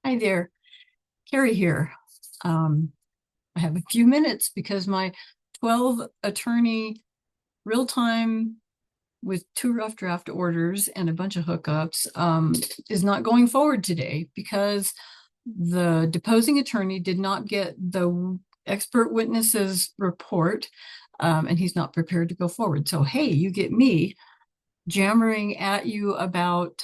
Hi there, Carrie here. Um, I have a few minutes because my 12 attorney real time with two rough draft orders and a bunch of hookups is not going forward today because the deposing attorney did not get the expert witness's report, and he's not prepared to go forward. So, hey, you get me jammering at you about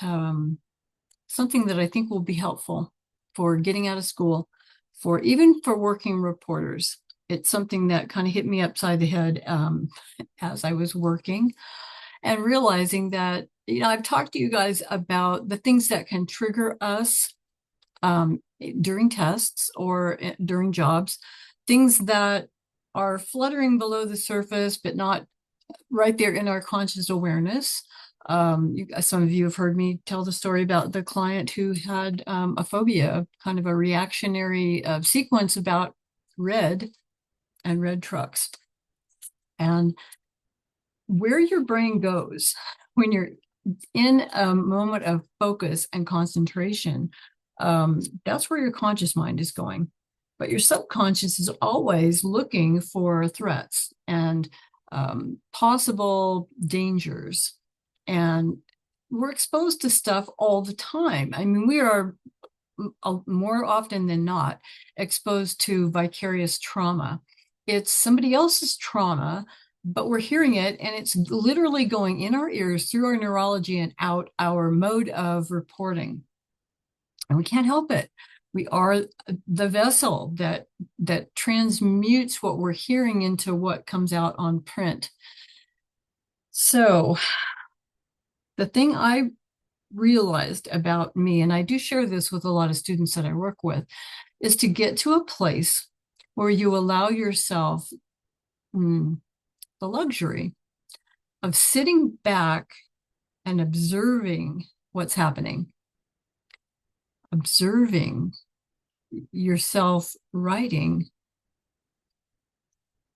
something that I think will be helpful for getting out of school, for even for working reporters. It's something that kind of hit me upside the head as I was working and realizing that, I've talked to you guys about the things that can trigger us during tests or during jobs, things that are fluttering below the surface, but not right there in our conscious awareness. Some of you have heard me tell the story about the client who had a phobia, kind of a reactionary sequence about red and red trucks. And where your brain goes when you're in a moment of focus and concentration, that's where your conscious mind is going. But your subconscious is always looking for threats and possible dangers. And we're exposed to stuff all the time. I mean, we are more often than not exposed to vicarious trauma. It's somebody else's trauma, but we're hearing it and it's literally going in our ears through our neurology and out our mode of reporting. And we can't help it. We are the vessel that transmutes what we're hearing into what comes out on print. So the thing I realized about me, and I do share this with a lot of students that I work with, is to get to a place where you allow yourself the luxury of sitting back and observing what's happening, observing yourself writing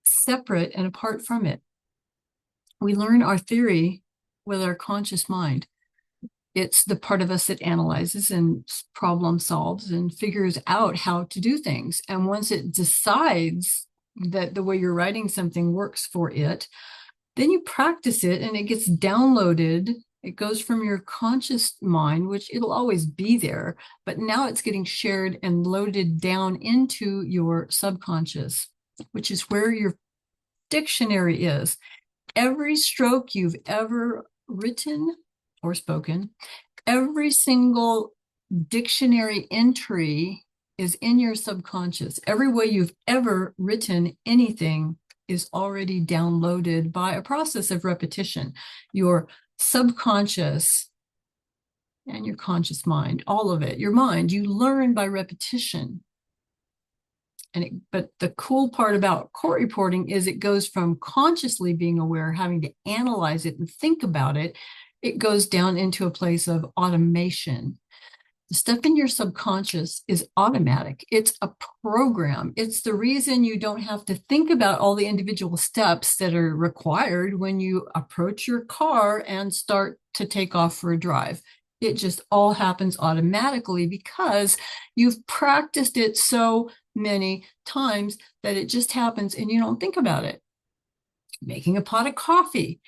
separate and apart from it. We learn our theory with our conscious mind. It's the part of us that analyzes and problem solves and figures out how to do things. And once it decides that the way you're writing something works for it, then you practice it and it gets downloaded. It goes from your conscious mind, which it'll always be there, but now it's getting shared and loaded down into your subconscious, which is where your dictionary is. Every stroke you've ever written or spoken, every single dictionary entry is in your subconscious. Every way you've ever written anything is already downloaded by a process of repetition. Your subconscious and your conscious mind, all of it, your mind, you learn by repetition. But the cool part about court reporting is it goes from consciously being aware, having to analyze it and think about it, it goes down into a place of automation. The stuff in your subconscious is automatic. It's a program. It's the reason you don't have to think about all the individual steps that are required when you approach your car and start to take off for a drive. It just all happens automatically because you've practiced it so many times that it just happens and you don't think about it. Making a pot of coffee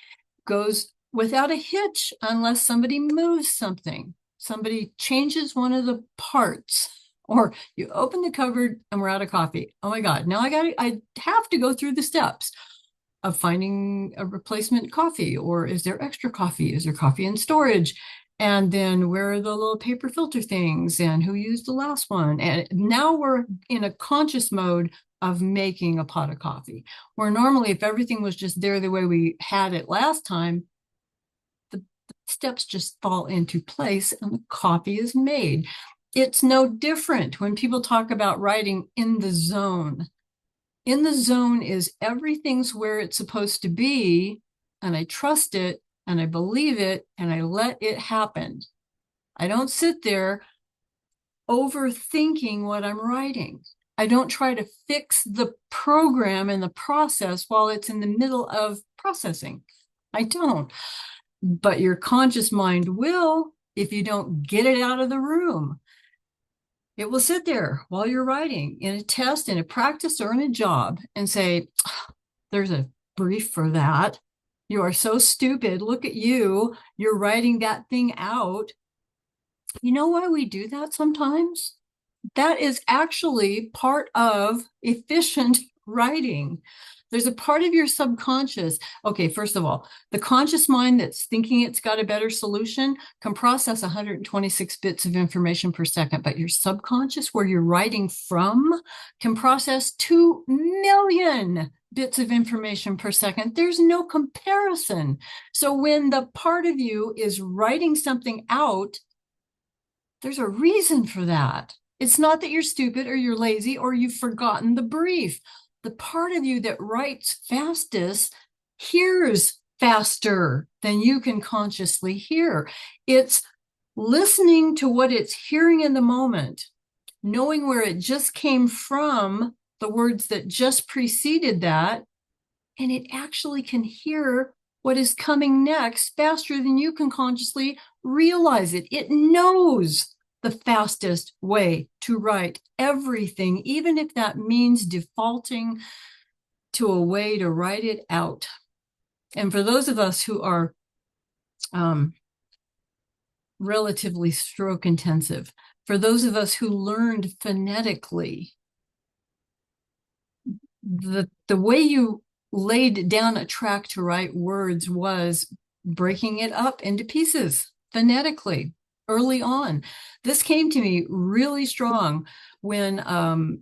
goes without a hitch unless somebody moves something. Somebody changes one of the parts, or you open the cupboard and we're out of coffee. Oh my God, now I have to go through the steps of finding a replacement coffee, or is there extra coffee? Is there coffee in storage? And then where are the little paper filter things and who used the last one? And now we're in a conscious mode of making a pot of coffee, where normally if everything was just there the way we had it last time, the steps just fall into place and the coffee is made. It's no different when people talk about writing in the zone. In the zone is everything's where it's supposed to be, and I trust it, and I believe it, and I let it happen. I don't sit there overthinking what I'm writing. I don't try to fix the program and the process while it's in the middle of processing. I don't. But your conscious mind will if you don't get it out of the room. It will sit there while you're writing in a test, in a practice, or in a job and say, there's a brief for that. You are so stupid. Look at you. You're writing that thing out. You know why we do that sometimes? That is actually part of efficient writing. There's a part of your subconscious. Okay, first of all, the conscious mind that's thinking it's got a better solution can process 126 bits of information per second, but your subconscious, where you're writing from, can process 2 million bits of information per second. There's no comparison. So when the part of you is writing something out, there's a reason for that. It's not that you're stupid or you're lazy or you've forgotten the brief. The part of you that writes fastest hears faster than you can consciously hear. It's listening to what it's hearing in the moment, knowing where it just came from, the words that just preceded that, and it actually can hear what is coming next faster than you can consciously realize it. It knows the fastest way to write everything, even if that means defaulting to a way to write it out. And for those of us who are relatively stroke intensive, for those of us who learned phonetically, the way you laid down a track to write words was breaking it up into pieces phonetically early on. This came to me really strong when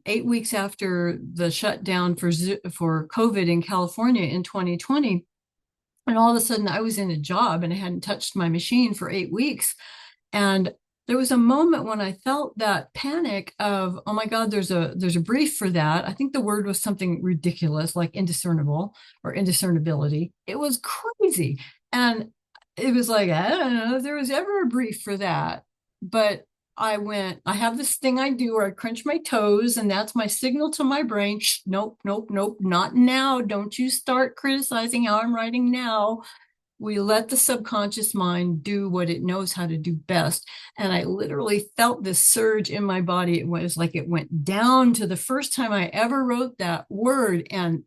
8 weeks after the shutdown for COVID in California in 2020, and all of a sudden I was in a job and I hadn't touched my machine for 8 weeks. And there was a moment when I felt that panic of, oh my God, there's a brief for that. I think the word was something ridiculous, like indiscernible or indiscernibility. It was crazy. And it was like, I don't know if there was ever a brief for that. But I have this thing I do where I crunch my toes, and that's my signal to my brain. Shh, nope, nope, nope, not now. Don't you start criticizing how I'm writing now. We let the subconscious mind do what it knows how to do best. And I literally felt this surge in my body. It was like it went down to the first time I ever wrote that word, and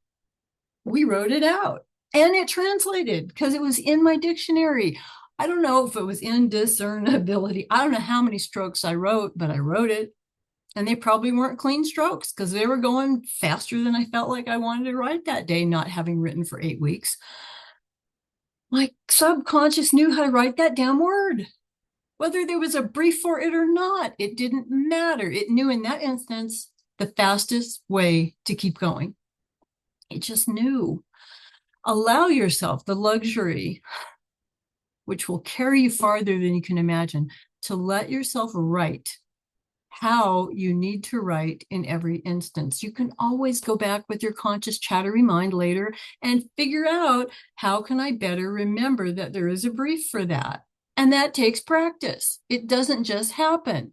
we wrote it out. And it translated because it was in my dictionary. I don't know if it was indiscernibility. I don't know how many strokes I wrote, but I wrote it. And they probably weren't clean strokes because they were going faster than I felt like I wanted to write that day, not having written for 8 weeks. My subconscious knew how to write that damn word. Whether there was a brief for it or not, it didn't matter. It knew in that instance the fastest way to keep going. It just knew. Allow yourself the luxury, which will carry you farther than you can imagine, to let yourself write how you need to write in every instance. You can always go back with your conscious chattery mind later and figure out, how can I better remember that there is a brief for that? And that takes practice. It doesn't just happen.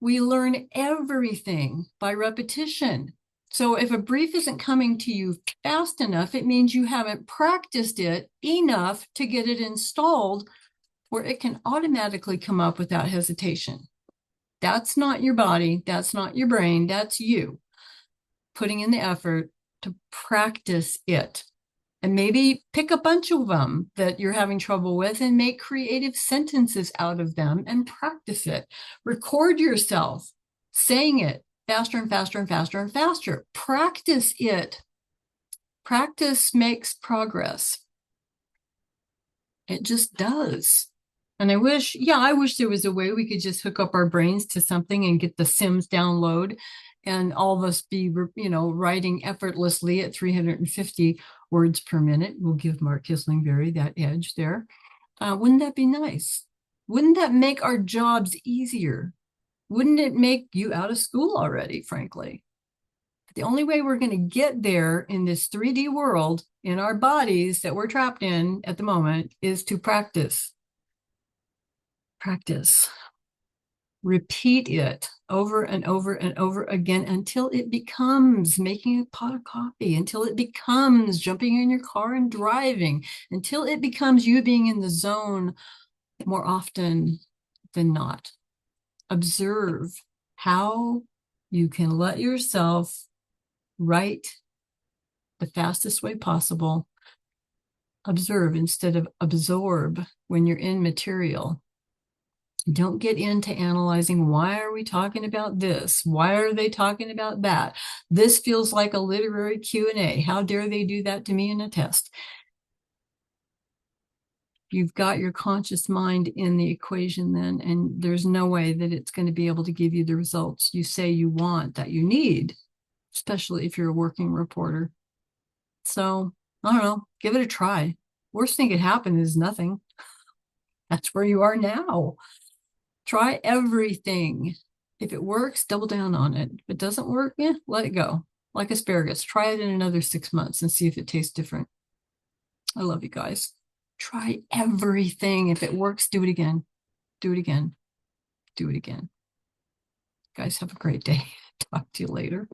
We learn everything by repetition. So if a brief isn't coming to you fast enough, it means you haven't practiced it enough to get it installed where it can automatically come up without hesitation. That's not your body. That's not your brain. That's you putting in the effort to practice it. And maybe pick a bunch of them that you're having trouble with and make creative sentences out of them and practice it. Record yourself saying it faster and faster and faster and faster. Practice it. Practice makes progress. It just does. And I wish there was a way we could just hook up our brains to something and get the Sims download and all of us be, writing effortlessly at 350 words per minute. We'll give Mark Kislingberry that edge there. Wouldn't that be nice? Wouldn't that make our jobs easier? Wouldn't it make you out of school already, frankly? The only way we're going to get there in this 3D world, in our bodies that we're trapped in at the moment, is to practice. Practice. Repeat it over and over and over again until it becomes making a pot of coffee, until it becomes jumping in your car and driving, until it becomes you being in the zone more often than not. Observe how you can let yourself write the fastest way possible, observe instead of absorb when you're in material. Don't get into analyzing, why are we talking about this? Why are they talking about that? This feels like a literary Q&A. How dare they do that to me in a test? You've got your conscious mind in the equation then, and there's no way that it's going to be able to give you the results you say you want, that you need, especially if you're a working reporter. So, I don't know, give it a try. Worst thing could happen is nothing. That's where you are now. Try everything. If it works, double down on it. If it doesn't work, let it go. Like asparagus, try it in another 6 months and see if it tastes different. I love you guys. Try everything. If it works, do it again. Do it again. Do it again. Guys, have a great day. Talk to you later.